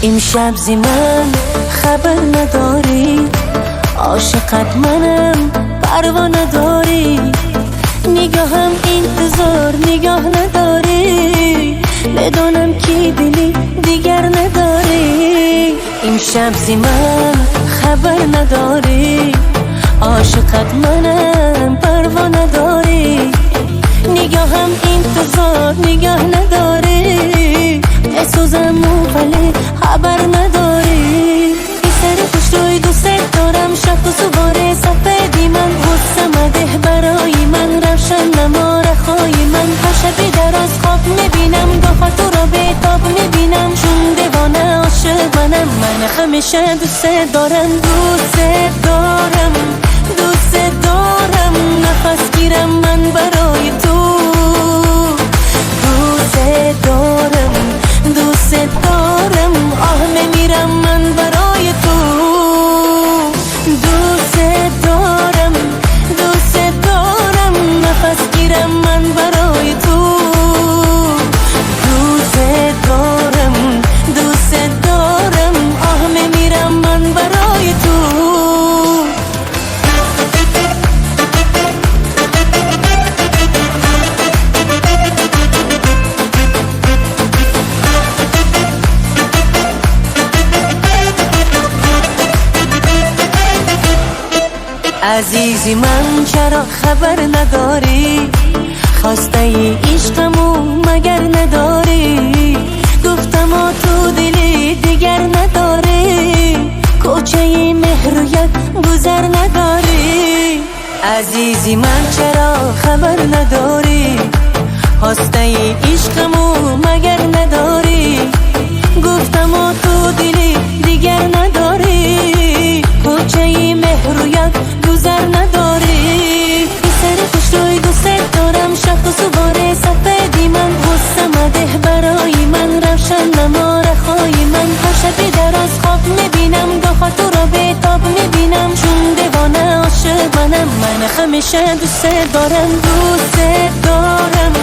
امشب زی من خبر نداری، عاشقت منم پروا نداری، نگاهم انتظار نگاه نداری، بدونم کی دلی دیگر نداری. امشب زی من خبر نداری، عاشقت منم پروا نداری، نگاهم انتظار نگاه نداری، بسوزم ولی خبر نداری. بی سر خوش روی دوست دارم، شب و سواره سفیدی من، غصه مده برای من، روشن نما رخای من، هر شبی در از خواب میبینم، گاه تو را به تاب میبینم، چون دیوانه عاشق منم، من همیشه دوست دارم، دوست دارم، دوست دارم، نفس گیرم من برای تو، دوست دارم، دوست دارم، آه میمیرم من برای تو، دوست دارم، دوست دارم، نفس گیرم من برای تو، دوست دارم، دوست دارم، آه میمیرم من برای تو. عزیزی من چرا خبر نداری، خواسته ای عشقمو مگر نداری، گفتم و تو دلی دیگر نداری، کوچه مهر و یک گذر نداری. عزیزی من چرا خبر نداری، خواسته ای عشقمو مگر نداری، گفتم و تو دلی دیگر نداری، کوچه مهر و یک گذر نداری. بی سر خوش روی دوست دارم، شب و سواره سفیدی من، غصه مده برای من، روشن نما رخای من، هر شبی در از خواب میبینم، گاه تو را به تاب میبینم، چون دیوانه عاشق منم، من همیشه دوست دارم، دوست دارم،